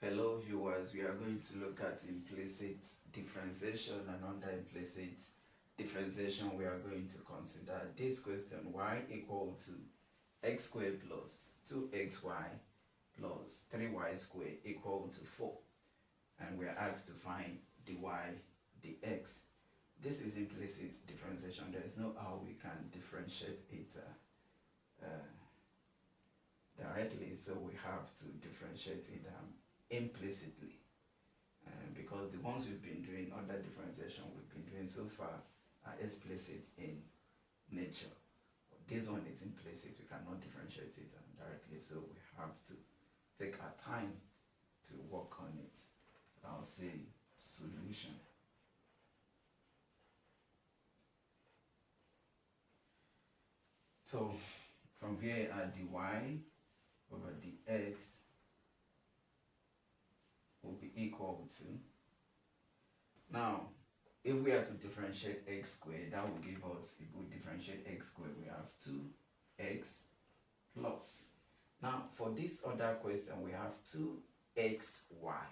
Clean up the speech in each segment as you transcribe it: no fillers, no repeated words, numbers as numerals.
Hello viewers, we are going to look at implicit differentiation, and under implicit differentiation we are going to consider this question: y equal to x squared plus 2xy plus 3y squared equal to 4, and we are asked to find dy dx. This is implicit differentiation. There is no how we can differentiate it directly, so we have to differentiate it implicitly, because the ones we've been doing under differentiation we've been doing so far are explicit in nature. But this one is implicit. We cannot differentiate it directly, so we have to take our time to work on it. So I'll say solution. So from here, dy over dx will be equal to, now if we are to differentiate x squared, that will give us, if we differentiate x squared, we have 2x plus. Now for this other question we have 2xy.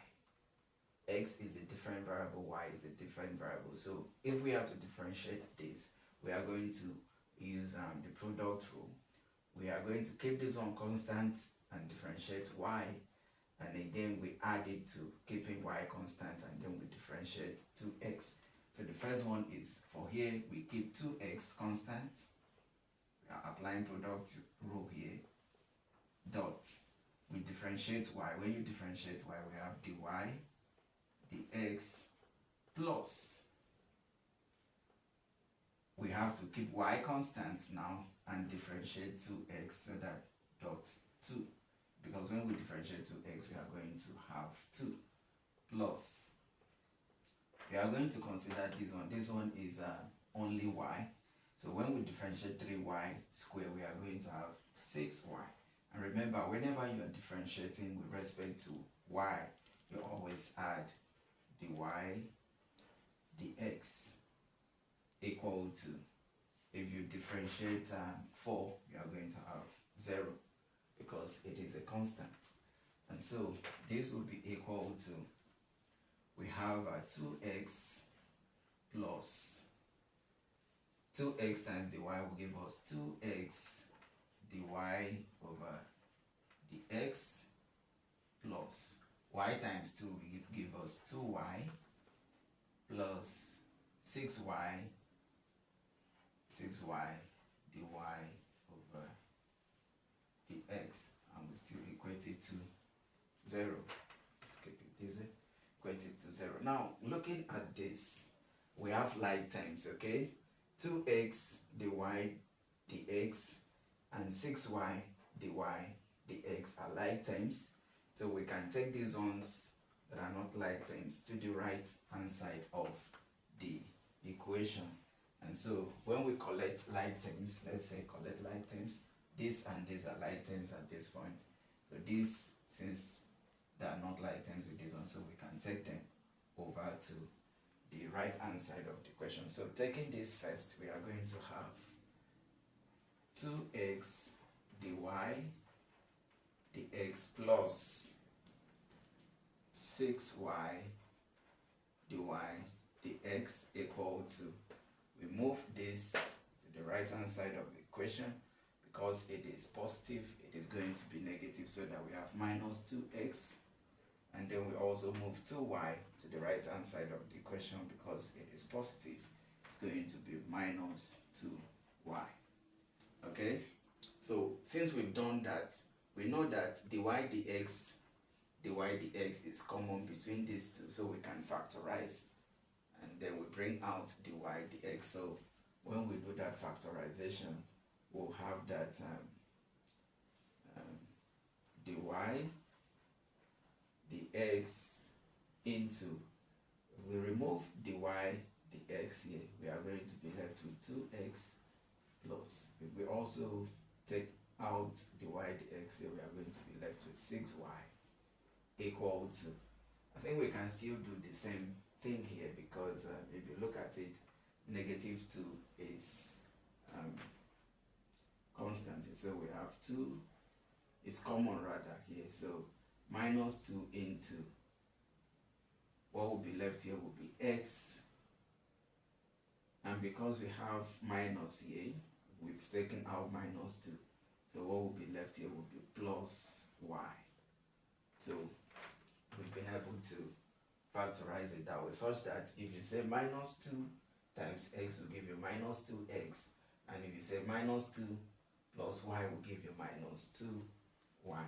X is a different variable, y is a different variable. So if we are to differentiate this, we are going to use the product rule. We are going to keep this one constant and differentiate y, and again we add it to keeping y constant, and then we differentiate 2x. So the first one is, for here we keep 2x constant, we are applying product rule here, dot, we differentiate y. When you differentiate y, we have dy dx plus, we have to keep y constant now and differentiate 2x, so that dot 2, because when we differentiate 2x we are going to have 2 plus, we are going to consider this one is only y, so when we differentiate 3y squared we are going to have 6y. And remember, whenever you are differentiating with respect to y, you always add dy dx equal to, if you differentiate 4, you are going to have 0, because it is a constant. And so this will be equal to, we have 2x plus 2x times dy will give us 2x dy over dx plus y times 2 will give us 2y plus 6y dy over dx, and we still equate it to 0. Let's keep it this way, equate it to 0. Now looking at this, we have like terms, okay? 2x dy dx and 6y dy dx are like terms, so we can take these ones that are not like terms to the right hand side of the equation. And so when we collect like terms, let's say collect like terms, this and these are like terms at this point. So this, since they are not like terms with this one, so we can take them over to the right hand side of the equation. So taking this first, we are going to have 2x dy dx plus 6y dy dx equal to, we move this to the right hand side of the equation, because it is positive, it is going to be negative, so that we have minus 2x, and then we also move 2y to the right hand side of the equation, because it is positive, it's going to be minus 2y. Okay, so since we've done that, we know that dy dx is common between these two, so we can factorize, and then we bring out dy dx. So when we do that factorization, we'll have that dy dx into, if we remove dy dx here, we are going to be left with 2x plus, if we also take out dy dx here, we are going to be left with 6y equal to, I think we can still do the same thing here, because if you look at it, negative 2 is constant, so we have 2 is common rather here, so minus 2 into, what will be left here will be x, and because we have minus here, we've taken out minus 2, so what will be left here will be plus y. So we've been able to factorize it that way, such that if you say minus 2 times x will give you minus 2x, and if you say minus 2 plus y will give you minus 2y.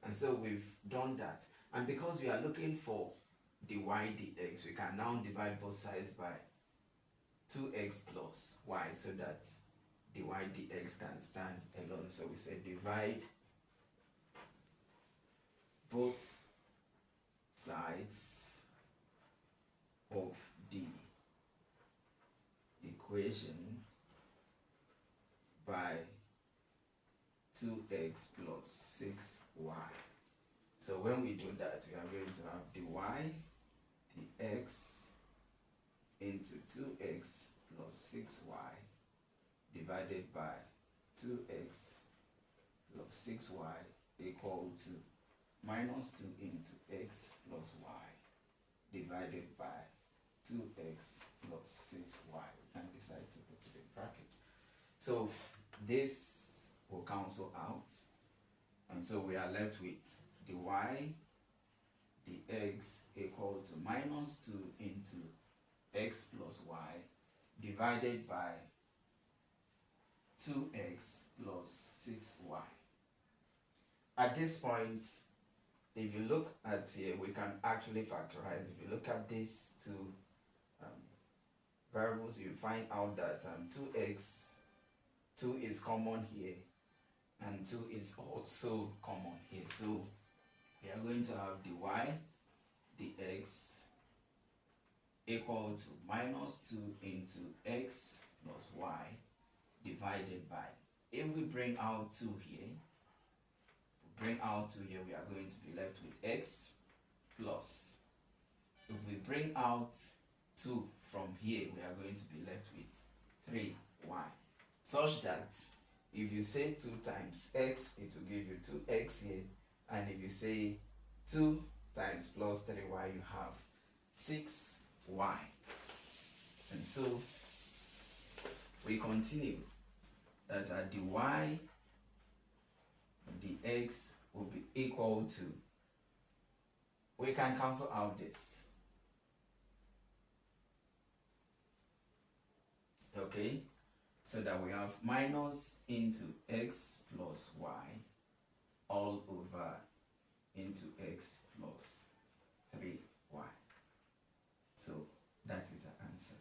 And so we've done that, and because we are looking for dy dx, we can now divide both sides by 2x plus y, so that dy dx can stand alone. So we say divide both sides of the equation by 2x plus 6y. So when we do that, we are going to have dy dx into 2x plus 6y divided by 2x plus 6y equal to minus 2 into x plus y divided by 2x plus 6y. We can decide to put it in brackets. So this will cancel out, and so we are left with dy dx equal to minus 2 into x plus y divided by 2x plus 6y. At this point, if you look at here, we can actually factorize. If you look at these two variables, you find out that 2x, 2 is common here, and 2 is also common here. So we are going to have dy dx equal to minus 2 into x plus y divided by, if we bring out 2 here, we are going to be left with x plus, if we bring out 2 from here, we are going to be left with 3y, such that if you say 2 times x, it will give you 2x here, and if you say 2 times plus 3y, you have 6y. And so we continue that dy dx will be equal to, we can cancel out this, okay, so that we have minus into x plus y all over into x plus 3y. So that is the answer.